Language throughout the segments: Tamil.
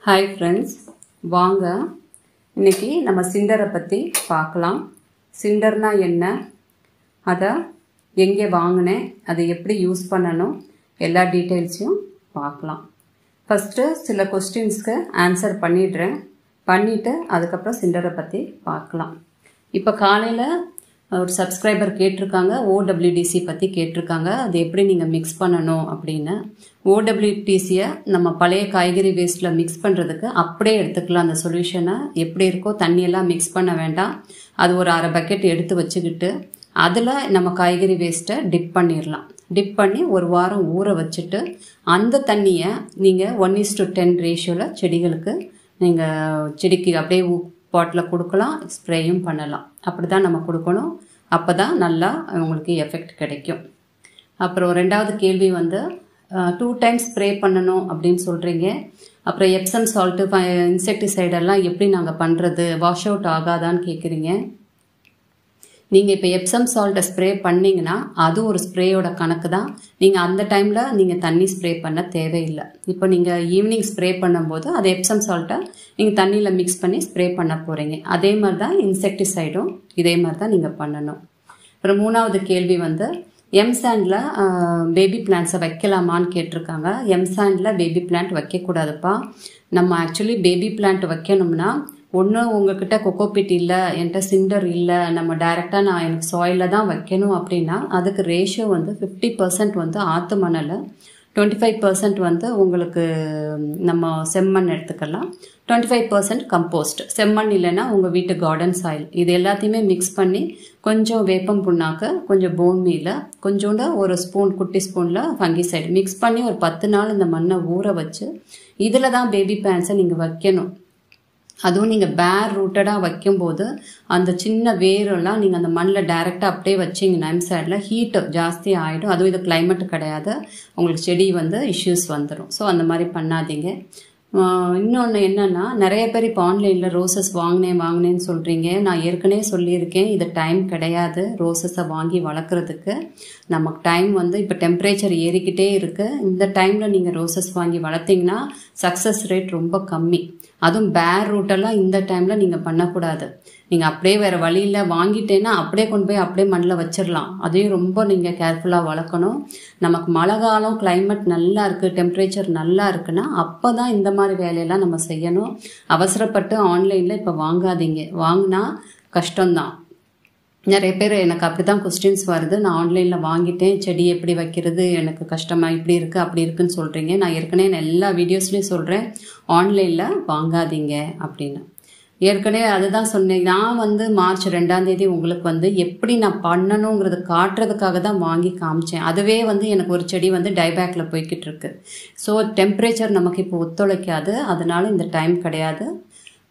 ஹாய் ஃப்ரெண்ட்ஸ், வாங்க இன்றைக்கி நம்ம சிண்டரை பற்றி பார்க்கலாம். சிண்டர்னா என்ன, அதை எங்கே வாங்கினேன், அதை எப்படி யூஸ் பண்ணணும், எல்லா டீட்டெயில்ஸையும் பார்க்கலாம். ஃபஸ்ட்டு சில கொஸ்டின்ஸ்க்கு ஆன்சர் பண்ணிவிட்டு அதுக்கப்புறம் சிண்டரை பற்றி பார்க்கலாம். இப்போ காலையில் ஒரு சப்ஸ்கிரைபர் கேட்டிருக்காங்க, ஓடபிள்யூடிசி பற்றி கேட்டிருக்காங்க. அது எப்படி நீங்கள் மிக்ஸ் பண்ணணும் அப்படின்னு. ஓடபிள்யூடிசியை நம்ம பழைய காய்கறி வேஸ்ட்டில் மிக்ஸ் பண்ணுறதுக்கு அப்படியே எடுத்துக்கலாம். அந்த சொல்யூஷனை எப்படி இருக்கோ, தண்ணியெல்லாம் மிக்ஸ் பண்ண வேண்டாம். அது ஒரு அரை பக்கெட் எடுத்து வச்சுக்கிட்டு அதில் நம்ம காய்கறி வேஸ்ட்டை டிப் பண்ணிடலாம். டிப் பண்ணி ஒரு வாரம் ஊற வச்சுட்டு அந்த தண்ணியை நீங்கள் 1:10 ரேஷியோவில் செடிகளுக்கு நீங்கள் செடிக்கு அப்படியே பாட்டில் கொடுக்கலாம், ஸ்ப்ரேயும் பண்ணலாம். அப்படி தான் நம்ம கொடுக்கணும். அப்போ தான் நல்லா உங்களுக்கு எஃபெக்ட் கிடைக்கும். அப்புறம் ரெண்டாவது கேள்வி 2 டைம்ஸ் ஸ்ப்ரே பண்ணணும் அப்படின்னு சொல்கிறீங்க. அப்புறம் எப்சம் சால்ட்டு இன்செக்டிசைடெல்லாம் எப்படி நாங்கள் பண்ணுறது, வாஷ் அவுட் ஆகாதான்னு கேட்குறீங்க. நீங்கள் இப்போ எப்சம் சால்ட்டை ஸ்ப்ரே பண்ணிங்கன்னா அது ஒரு ஸ்ப்ரேயோட கணக்கு தான். நீங்கள் அந்த டைமில் நீங்கள் தண்ணி ஸ்ப்ரே பண்ண தேவையில்லை. இப்போ நீங்கள் ஈவினிங் ஸ்ப்ரே பண்ணும்போது அது எப்சம் சால்ட்டை நீங்கள் தண்ணியில் மிக்ஸ் பண்ணி ஸ்ப்ரே பண்ண போகிறீங்க. அதே மாதிரி தான் இன்செக்டிசைடும் இதே மாதிரி தான் நீங்கள் பண்ணணும். அப்புறம் மூணாவது கேள்வி எம்சாண்டில் பேபி பிளான்ட்ஸை வைக்கலாமான்னு கேட்டிருக்காங்க. எம்சாண்டில் பேபி பிளான்ட் வைக்கக்கூடாதுப்பா. நம்ம ஆக்சுவலி பேபி பிளான்ட் வைக்கணும்னா ஒன்று உங்ககிட்ட கொக்கோபிட் இல்லை, என்கிட்ட சிண்டர் இல்லை, நம்ம டைரெக்டாக எனக்கு சாயிலில் தான் வைக்கணும் அப்படின்னா அதுக்கு ரேஷியோ 50% ஆற்று மணல், 25% உங்களுக்கு நம்ம செம்மண் எடுத்துக்கலாம், 25% கம்போஸ்ட். செம்மண் இல்லைன்னா உங்கள் வீட்டு கார்டன் சாயில். இது எல்லாத்தையுமே மிக்ஸ் பண்ணி கொஞ்சம் வேப்பம் புண்ணாக்கு, கொஞ்சம் போன் மீல, கொஞ்சோண்டு ஒரு ஸ்பூன், குட்டி ஸ்பூனில் ஃபங்கிசைடு மிக்ஸ் பண்ணி ஒரு 10 நாள் இந்த மண்ணை ஊற வச்சு இதில் தான் பேபி பிளான்ட்ஸை நீங்கள் வைக்கணும். அதுவும் நீங்கள் பேர் ரூட்டடாக வைக்கும்போது அந்த சின்ன வேரெல்லாம் நீங்கள் அந்த மண்ணில் டைரெக்டாக அப்படியே வச்சிங்கன்னா சைடில் ஹீட்டு ஜாஸ்தி ஆகிடும். அதுவும் இது கிளைமேட் கிடையாது, உங்களுக்கு செடி இஷ்யூஸ் வந்துடும். ஸோ அந்த மாதிரி பண்ணாதீங்க. இன்னொன்று என்னென்னா, நிறைய பேர் இப்போ ஆன்லைனில் ரோசஸ் வாங்கினேன்னு சொல்கிறீங்க. நான் ஏற்கனவே சொல்லியிருக்கேன், இது டைம் கிடையாது ரோசஸை வாங்கி வளர்க்குறதுக்கு. நமக்கு டைம் இப்போ டெம்பரேச்சர் ஏறிக்கிட்டே இருக்குது. இந்த டைமில் நீங்கள் ரோசஸ் வாங்கி வளர்த்திங்கன்னா சக்ஸஸ் ரேட் ரொம்ப கம்மி. அதுவும் பேர் ரூட்டெல்லாம் இந்த டைமில் நீங்கள் பண்ணக்கூடாது. நீங்கள் அப்படியே வேறு வழியில் வாங்கிட்டேன்னா அப்படியே கொண்டு போய் அப்படியே மண்ணில் வச்சிடலாம். அதையும் ரொம்ப நீங்கள் கேர்ஃபுல்லாக வளர்க்கணும். நமக்கு மழை காலம், கிளைமேட் நல்லா இருக்குது, டெம்பரேச்சர் நல்லா இருக்குன்னா அப்போ தான் இந்த மாதிரி வேலையெல்லாம் நம்ம செய்யணும். அவசரப்பட்டு ஆன்லைனில் இப்போ வாங்காதீங்க. வாங்கினா கஷ்டம்தான். நிறைய பேர் எனக்கு அப்படி தான் கொஸ்டின்ஸ் வருது, நான் ஆன்லைனில் வாங்கிட்டேன், செடி எப்படி வைக்கிறது, எனக்கு கஷ்டமாக இப்படி இருக்குது அப்படி இருக்குன்னு சொல்கிறீங்க. நான் ஏற்கனவே எல்லா வீடியோஸ்லேயும் சொல்கிறேன், ஆன்லைனில் வாங்காதீங்க அப்படின்னு. ஏற்கனவே அதுதான் சொன்னேன். நான் மார்ச் 2 உங்களுக்கு எப்படி நான் பண்ணணுங்கிறது காட்டுறதுக்காக தான் வாங்கி காமிச்சேன். அதுவே எனக்கு ஒரு செடி டைபேக்கில் போய்கிட்டு இருக்கு. ஸோ டெம்பரேச்சர் நமக்கு இப்போ ஒத்துழைக்காது, அதனால இந்த டைம் கிடையாது.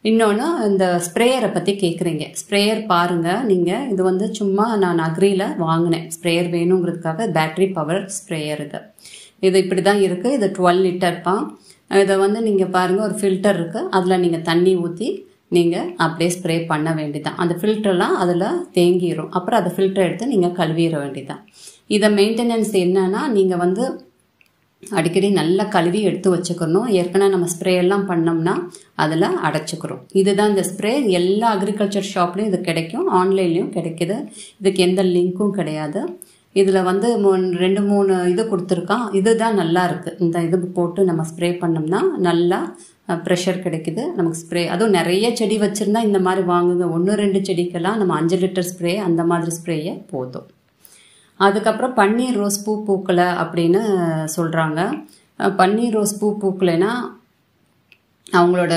இன்னொன்று, இந்த ஸ்ப்ரேயரை பற்றி கேட்குறீங்க. ஸ்ப்ரேயர் பாருங்கள் நீங்கள், இது சும்மா நான் அக்ரியில் வாங்கினேன். ஸ்ப்ரேயர் வேணுங்கிறதுக்காக பேட்ரி பவர் ஸ்ப்ரேயர். இது இப்படி தான் இருக்குது. இது 12 லிட்டர்ப்பா. இதை நீங்கள் பாருங்கள், ஒரு ஃபில்டர் இருக்குது, அதில் நீங்கள் தண்ணி ஊற்றி நீங்கள் அப்படியே ஸ்ப்ரே பண்ண வேண்டியதான். அந்த ஃபில்டர்லாம் அதில் தேங்கிடும். அப்புறம் அதை ஃபில்டர் எடுத்து நீங்கள் கழுவிட வேண்டியதான். இதை மெயின்டெனன்ஸ் என்னன்னா, நீங்கள் அடிக்கடி நல்லா கழுவி எடுத்து வச்சுக்கணும். ஏற்கனவே நம்ம ஸ்ப்ரே எல்லாம் பண்ணோம்னா அதில் அடைச்சிக்கிறோம். இதுதான் இந்த ஸ்ப்ரே. எல்லா அக்ரிகல்ச்சர் ஷாப்லேயும் இது கிடைக்கும், ஆன்லைன்லேயும் கிடைக்கிது. இதுக்கு எந்த லிங்க்கும் கிடையாது. இதில் 2-3 இது கொடுத்துருக்கான். இதுதான் நல்லா இருக்குது. இந்த இது போட்டு நம்ம ஸ்ப்ரே பண்ணோம்னா நல்லா ப்ரெஷர் கிடைக்குது நமக்கு ஸ்ப்ரே. அதுவும் நிறைய செடி வச்சுருந்தா இந்த மாதிரி வாங்குங்க. 1-2 செடிக்கெல்லாம் நம்ம 5 லிட்டர் ஸ்ப்ரே அந்த மாதிரி ஸ்ப்ரேயே போதும். அதுக்கப்புறம் பன்னீர் ரோஸ் பூ பூக்கலை அப்படின்னு சொல்கிறாங்க. பன்னீர் ரோஸ் பூ பூக்கலைன்னா அவங்களோட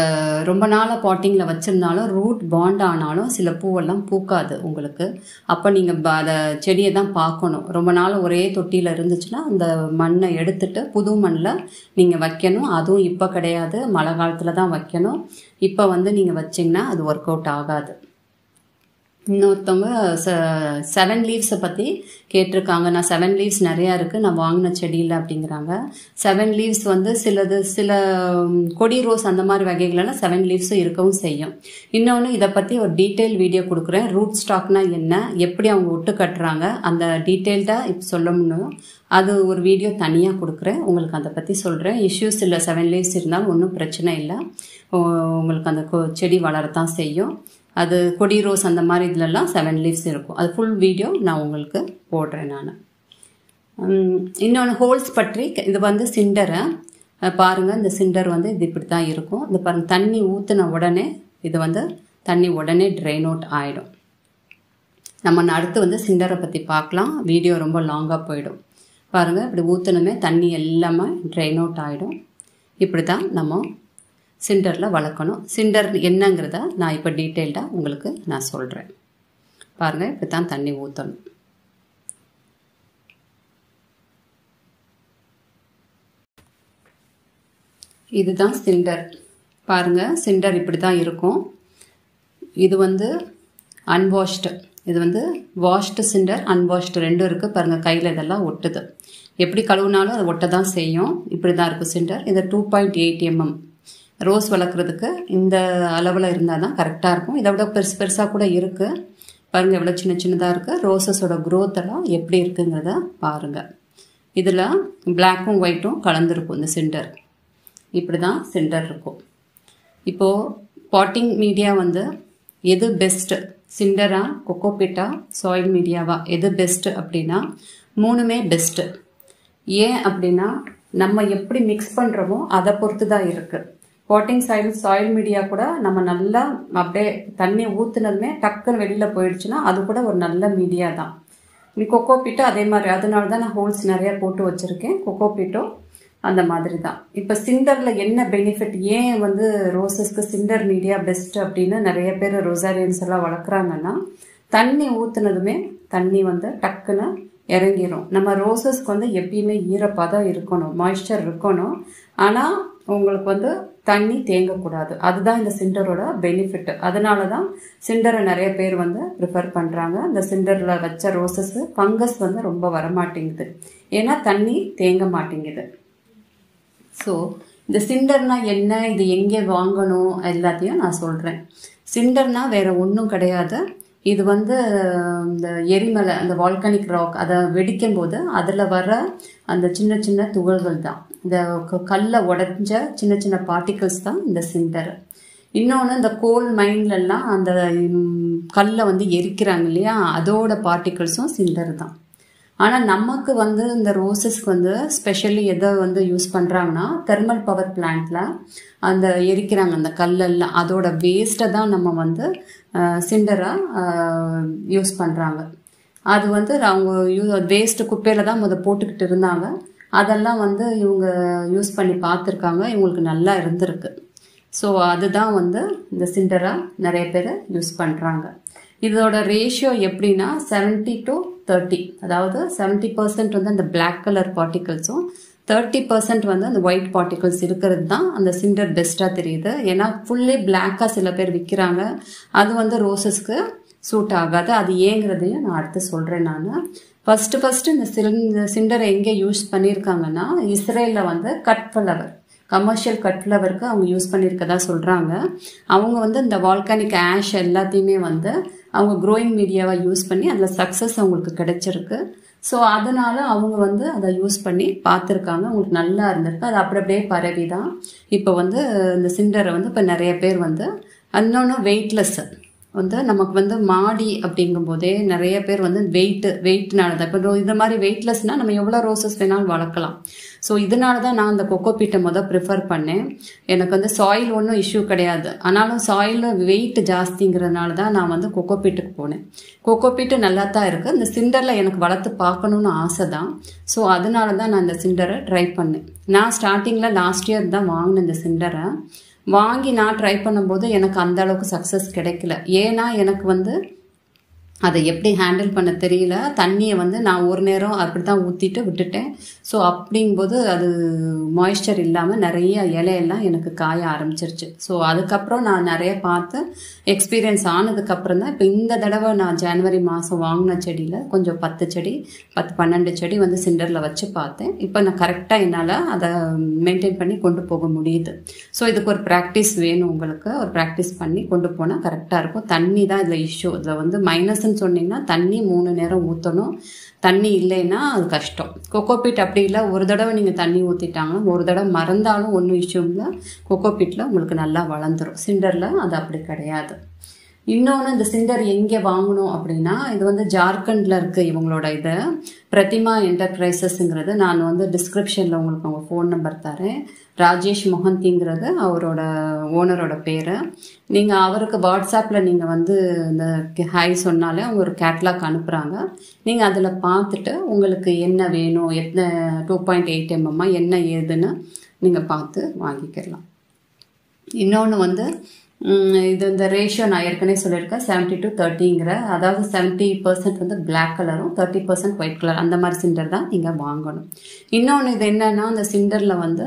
ரொம்ப நாளாக பாட்டிங்கில் வச்சுருந்தாலும் ரூட் பாண்ட் ஆனாலும் சில பூவெல்லாம் பூக்காது உங்களுக்கு. அப்போ நீங்கள் அதை செடியை தான் பார்க்கணும். ரொம்ப நாள் ஒரே தொட்டியில் இருந்துச்சுன்னா அந்த மண்ணை எடுத்துட்டு புது மண்ணில் நீங்கள் வைக்கணும். அதுவும் இப்போ கிடையாது, மழை காலத்தில் தான் வைக்கணும். இப்போ நீங்கள் வச்சிங்கன்னா அது ஒர்க் அவுட் ஆகாது. இன்னொருத்தவங்க 7 லீவ்ஸை பற்றி கேட்டிருக்காங்க. நான் 7 லீவ்ஸ் நிறையா இருக்குது நான் வாங்கின செடியில் அப்படிங்கிறாங்க. 7 லீவ்ஸ் வந்து சில கொடி ரோஸ் அந்த மாதிரி வகைகளெல்லாம் 7 லீவ்ஸும் இருக்கவும் செய்யும். இன்னொன்று இதை பற்றி ஒரு டீட்டெயில் வீடியோ கொடுக்குறேன். ரூட் ஸ்டாக்னா என்ன, எப்படி அவங்க விட்டு கட்டுறாங்க, அந்த டீட்டெயில்டாக இப்போ சொல்ல முடியும். அது ஒரு வீடியோ தனியாக கொடுக்குறேன், உங்களுக்கு அதை பற்றி சொல்கிறேன். இஷ்யூஸ் இல்லை, 7 லீவ்ஸ் இருந்தாலும் ஒன்றும் பிரச்சனை இல்லை, உங்களுக்கு அந்த செடி வளரத்தான் செய்யும். அது கொடி ரோஸ் அந்த மாதிரி இதிலெல்லாம் 7 லீவ்ஸ் இருக்கும். அது ஃபுல் வீடியோ நான் உங்களுக்கு போடுறேன் நான். இன்னொன்று ஹோல்ஸ் பற்றி, இது வந்து சிண்டரை பாருங்கள். இந்த சிண்டர் வந்து இது இப்படி தான் இருக்கும். இந்த பாருங்கள், தண்ணி ஊற்றின உடனே இது வந்து தண்ணி உடனே ட்ரெயின் அவுட் ஆகிடும். நம்ம அடுத்து வந்து சிண்டரை பற்றி பார்க்கலாம். வீடியோ ரொம்ப லாங்காக போயிடும். பாருங்கள், இப்படி ஊற்றினுமே தண்ணி எல்லாமே ட்ரெயின் அவுட் ஆகிடும். இப்படி தான் நம்ம சிண்டரில் வளர்க்கணும். சிண்டர் என்னங்கிறத நான் இப்போ டீட்டெயில்டாக உங்களுக்கு நான் சொல்கிறேன். பாருங்கள், இப்படி தான் தண்ணி ஊற்றணும். இதுதான் சிண்டர். பாருங்கள், சிண்டர் இப்படி தான் இருக்கும். இது வந்து அன்வாஷ்டு, இது வந்து வாஷ்டு சிண்டர், அன்வாஷ்டு ரெண்டும் இருக்குது. பாருங்கள், கையில் இதெல்லாம் ஒட்டுது. எப்படி கழுவுனாலும் அது ஒட்ட தான் செய்யும். இப்படி தான் இருக்கும் சிண்டர். இது 2.8 mm. ரோஸ் வளர்க்குறதுக்கு இந்த அளவில் இருந்தால் தான் கரெக்டாக இருக்கும். இதை விட பெருசாக கூட இருக்குது. பாருங்கள், எவ்வளோ சின்னதாக இருக்குது. ரோசஸோட க்ரோத் எல்லாம் எப்படி இருக்குங்கிறத பாருங்கள். இதில் பிளாக்கும் ஒயிட்டும் கலந்துருக்கும் இந்த சிண்டர். இப்படி தான் சிண்டர் இருக்கும். இப்போது பாட்டிங் மீடியா வந்து எது பெஸ்ட்டு, சிண்டரா, கொக்கோபிட்டா, சாயில் மீடியாவா, எது பெஸ்ட்டு அப்படின்னா 3மே பெஸ்ட்டு. ஏன் அப்படின்னா நம்ம எப்படி மிக்ஸ் பண்ணுறோமோ அதை பொறுத்து தான் இருக்குது. பாட்டிங் சாயில் மீடியா கூட நம்ம நல்லா அப்படியே தண்ணி ஊற்றுனதுமே டக்குன்னு வெளியில் போயிடுச்சுன்னா அது கூட ஒரு நல்ல மீடியா தான். கொக்கோபிட்டோ அதே மாதிரி, அதனால தான் நான் ஹோல்ஸ் நிறையா போட்டு வச்சுருக்கேன். கொக்கோபிட்டோ அந்த மாதிரி தான். இப்போ சிண்டரில் என்ன பெனிஃபிட், ஏன் வந்து ரோசஸ்க்கு சிண்டர் மீடியா பெஸ்ட் அப்படின்னு நிறைய பேர் ரொசாரியன்ஸ் எல்லாம் வளர்க்குறாங்கன்னா, தண்ணி ஊற்றுனதுமே தண்ணி வந்து டக்குன்னு இறங்கிடும். நம்ம ரோசஸ்க்கு வந்து எப்பயுமே ஈரப்பதம் இருக்கணும், மாய்ஸ்சர் இருக்கணும். ஆனால் உங்களுக்கு வந்து தண்ணி தேங்கக்கூடாது. அதுதான் இந்த சிண்டரோட பெனிஃபிட். அதனால தான் சிண்டரை நிறைய பேர் வந்து ப்ரிஃபர் பண்ணுறாங்க. இந்த சிண்டரில் வச்ச ரோசஸ் ஃபங்கஸ் வந்து ரொம்ப வரமாட்டேங்குது, ஏன்னா தண்ணி தேங்க மாட்டேங்குது. ஸோ இந்த சிண்டர்னா என்ன, இது எங்கே வாங்கணும் எல்லாத்தையும் நான் சொல்கிறேன். சிண்டர்னா வேறு ஒன்றும் கிடையாது. இது வந்து இந்த எரிமலை, அந்த வால்கானிக் ராக், அதை வெடிக்கும் போது அதில் வர அந்த சின்ன துகள்கள் தான், இந்த கல்லை உடைஞ்ச சின்ன பார்ட்டிகல்ஸ் தான் இந்த சிண்டர். இன்னொன்று, இந்த கோல் மைன்லெல்லாம் அந்த கல்லை வந்து எரிக்கிறாங்க இல்லையா, அதோட பார்ட்டிகல்ஸும் சிண்டர் தான். ஆனால் நமக்கு வந்து இந்த ரோசஸ்க்கு வந்து ஸ்பெஷலி எதை வந்து யூஸ் பண்ணுறாங்கன்னா, தெர்மல் பவர் பிளான்ட்டில் அந்த எரிக்கிறாங்க அந்த கல்லெல்லாம், அதோட வேஸ்ட்டை தான் நம்ம வந்து சிண்டராக யூஸ் பண்ணுறாங்க. அது வந்து அவங்க வேஸ்ட்டு குப்பையில் தான் போட்டுக்கிட்டு இருந்தாங்க. அதெல்லாம் வந்து இவங்க யூஸ் பண்ணி பார்த்துருக்காங்க, இவங்களுக்கு நல்லா இருந்திருக்கு. ஸோ அதுதான் வந்து இந்த சிண்டராக நிறைய பேர் யூஸ் பண்ணுறாங்க. இதோட ரேஷியோ எப்படின்னா 70-30, அதாவது 70% வந்து அந்த பிளாக் கலர் பார்ட்டிகல்ஸும் 30% வந்து அந்த ஒயிட் பார்ட்டிகல்ஸ் இருக்கிறது தான் அந்த சிண்டர் பெஸ்ட்டாக தெரியுது. ஏன்னா ஃபுல்லி பிளாக்காக சில பேர் விற்கிறாங்க, அது வந்து ரோசஸ்க்கு சூட் ஆகாது. அது ஏங்கிறதையும் நான் அடுத்து சொல்கிறேன். நான் ஃபஸ்ட்டு இந்த சிண்டரை எங்கே யூஸ் பண்ணியிருக்காங்கன்னா, இஸ்ரேலில் வந்து கட் ஃப்ளவர், கமர்ஷியல் கட் ஃப்ளவருக்கு அவங்க யூஸ் பண்ணியிருக்கதா சொல்கிறாங்க. அவங்க வந்து இந்த வால்கானிக் ஆஷ் எல்லாத்தையுமே வந்து அவங்க க்ரோயிங் மீடியாவை யூஸ் பண்ணி அதில் சக்ஸஸ் அவங்களுக்கு கிடைச்சிருக்கு. ஸோ அதனால் அவங்க வந்து அதை யூஸ் பண்ணி பார்த்துருக்காங்க, அவங்களுக்கு நல்லா இருந்திருக்கு. அது அப்படியே பரவி தான் இப்போ வந்து இந்த சிண்டரை வந்து இப்போ நிறைய பேர் வந்து, இன்னொன்று வெயிட்லெஸ் வந்து நமக்கு வந்து மாடி அப்படிங்கும்போதே நிறைய பேர் வந்து வெயிட்னால தான். இப்போ இந்த மாதிரி வெயிட்லெஸ்னால் நம்ம எவ்வளோ ரோசஸ் வேணாலும் வளர்க்கலாம். ஸோ இதனால தான் நான் அந்த கொக்கோபீட்டை ப்ரிஃபர் பண்ணேன். எனக்கு வந்து சாயில் ஒன்றும் இஷ்யூ கிடையாது, ஆனாலும் சாயிலில் வெயிட் ஜாஸ்திங்கிறதுனால தான் நான் வந்து கொக்கோபீட்டுக்கு போனேன். கொக்கோபீட்டு நல்லா தான் இருக்குது, இந்த சிண்டரில் எனக்கு வளர்த்து பார்க்கணுன்னு ஆசை தான். ஸோ அதனால தான் நான் இந்த சிண்டரை ட்ரை பண்ணேன். நான் ஸ்டார்டிங்கில் லாஸ்ட் இயர் தான் வாங்கினேன் இந்த சிண்டரை. வாங்கி நான் ட்ரை பண்ணும்போது எனக்கு அந்த அளவுக்கு சக்ஸஸ் கிடைக்கல. ஏன்னா எனக்கு வந்து அதை எப்படி ஹேண்டில் பண்ண தெரியல. தண்ணியை வந்து நான் ஒரு நேரம் அப்படி தான் ஊற்றிட்டு விட்டுட்டேன். ஸோ அப்படிங்கும்போது அது மாய்ஸ்சர் இல்லாமல் நிறைய இலையெல்லாம் எனக்கு காய ஆரம்பிச்சிருச்சு. ஸோ அதுக்கப்புறம் நான் நிறைய பார்த்து எக்ஸ்பீரியன்ஸ் ஆனதுக்கப்புறம் தான் இப்போ இந்த தடவை நான் ஜனவரி மாதம் வாங்கின செடியில் கொஞ்சம் 10 செடி 12 செடி வந்து சிண்டரில் வச்சு பார்த்தேன். இப்போ நான் கரெக்டாக என்னால் அதை மெயின்டைன் பண்ணி கொண்டு போக முடியுது. ஸோ இதுக்கு ஒரு ப்ராக்டிஸ் வேணும். உங்களுக்கு ஒரு ப்ராக்டிஸ் பண்ணி கொண்டு போனால் கரெக்டாக இருக்கும். தண்ணி தான் இதில் இஷ்யூ. இதில் வந்து மைனஸ் சொன்னீங்கன்னா தண்ணி 3 நேரம் ஊற்றணும். தண்ணி இல்லைன்னா அது கஷ்டம். கொக்கோபீட் அப்படி இல்லை, ஒரு தடவை நீங்கள் தண்ணி ஊற்றிட்டாங்கன்னா ஒரு தடவை மறந்தாலும் ஒன்றும் இஷ்யூ இல்லை. கொக்கோபீட்டில் உங்களுக்கு நல்லா வளர்ந்துடும். சிண்டரில் அது அப்படி கிடையாது. இன்னொன்று, இந்த சிண்டர் எங்கே வாங்கணும் அப்படின்னா, இது வந்து ஜார்க்கண்டில் இருக்குது இவங்களோட இது பிரதிமா என்டர்பிரைசஸ்ங்கிறது. நான் வந்து டிஸ்கிரிப்ஷனில் உங்களுக்கு அவங்க ஃபோன் நம்பர் தரேன். ராஜேஷ் மொஹந்திங்கிறது அவரோட ஓனரோட பேர். நீங்கள் அவருக்கு வாட்ஸ்அப்பில் நீங்கள் வந்து இந்த ஹாய் சொன்னாலே அவங்க ஒரு கேட்லாக் அனுப்புகிறாங்க. நீங்கள் அதில் பார்த்துட்டு உங்களுக்கு என்ன வேணும், எத்தனை 2.8 mm என்ன ஏதுன்னு நீங்கள் பார்த்து வாங்கிக்கலாம். இன்னொன்று வந்து இது இந்த ரேஷியோ நான் ஏற்கனவே சொல்லியிருக்கேன் 70-30ங்கிற, அதாவது 70% வந்து பிளாக் கலரும் 30% ஒயிட் கலர், அந்த மாதிரி சிண்டர் தான் நீங்கள் வாங்கணும். இன்னொன்று இது என்னன்னா, அந்த சிண்டரில் வந்து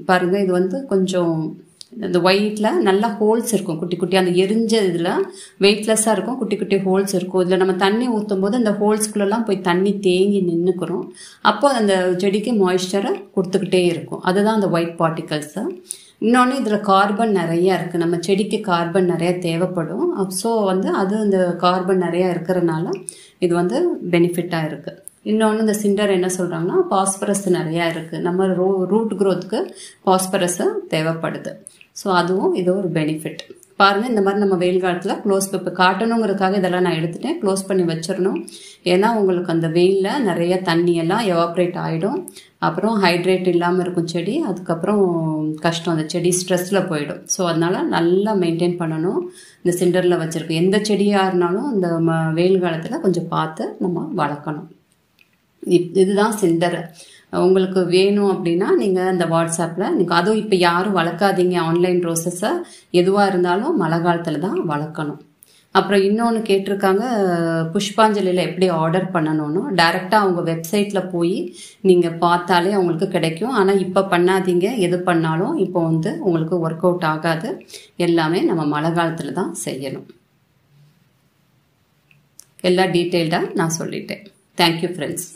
பாருங்கள், இது வந்து கொஞ்சம் இந்த ஒயிட்டில் நல்லா ஹோல்ஸ் இருக்கும், குட்டி குட்டி. அந்த எரிஞ்ச இதில் வெயிட்லெஸ்ஸாக இருக்கும், குட்டி குட்டி ஹோல்ஸ் இருக்கும். இதில் நம்ம தண்ணி ஊற்றும் போது அந்த ஹோல்ஸ்குள்ளெல்லாம் போய் தண்ணி தேங்கி நின்றுக்கிறோம். அப்போ அந்த செடிக்கு மாய்ஸ்சரை கொடுத்துக்கிட்டே இருக்கும். அதுதான் அந்த ஒயிட் பார்ட்டிகல்ஸு. இன்னொன்று, இதில் கார்பன் நிறையா இருக்குது. நம்ம செடிக்கு கார்பன் நிறையா தேவைப்படும். ஸோ வந்து அது இந்த கார்பன் நிறையா இருக்கிறனால இது வந்து பெனிஃபிட்டாக இருக்குது. இன்னொன்று, இந்த சிண்டர் என்ன சொல்கிறாங்கன்னா, பாஸ்பரஸ் நிறையா இருக்குது. நம்ம ரூட் க்ரோத்துக்கு பாஸ்பரஸ் தேவைப்படுது. ஸோ அதுவும் இது ஒரு பெனிஃபிட். பாருங்கள், இந்த மாதிரி நம்ம வெயில் காலத்தில் க்ளோஸ் இப்போ காட்டணுங்கிறதுக்காக இதெல்லாம் நான் எடுத்துட்டேன். க்ளோஸ் பண்ணி வச்சிடணும். ஏன்னா உங்களுக்கு அந்த வெயிலில் நிறைய தண்ணியெல்லாம் எவாப்ரேட் ஆகிடும். அப்புறம் ஹைட்ரேட் இல்லாமல் இருக்கும் செடி. அதுக்கப்புறம் கஷ்டம், அந்த செடி ஸ்ட்ரெஸ்ஸில் போயிடும். ஸோ அதனால் நல்லா மெயின்டைன் பண்ணணும். இந்த சிண்டரில் வச்சுருக்கு எந்த செடியாக இருந்தாலும் இந்த வெயில் காலத்தில் கொஞ்சம் பார்த்து நம்ம வளர்க்கணும். இதுதான் சிண்டர். உங்களுக்கு வேணும் அப்படின்னா நீங்கள் இந்த வாட்ஸ்அப்பில் நீங்கள், அதுவும் இப்போ யாரும் வளர்க்காதீங்க ஆன்லைன் ரோசஸை. எதுவாக இருந்தாலும் மழை காலத்தில் தான் வளர்க்கணும். அப்புறம் இன்னொன்று கேட்டிருக்காங்க, புஷ்பாஞ்சலியில் எப்படி ஆர்டர் பண்ணணும்னு. டைரெக்டாக அவங்க வெப்சைட்டில் போய் நீங்கள் பார்த்தாலே அவங்களுக்கு கிடைக்கும். ஆனால் இப்போ பண்ணாதீங்க. எது பண்ணாலும் இப்போ வந்து உங்களுக்கு ஒர்க் அவுட் ஆகாது. எல்லாமே நம்ம மழை காலத்தில் தான் செய்யணும். எல்லா டீட்டெயில்டாக நான் சொல்லிட்டேன். Thank you friends.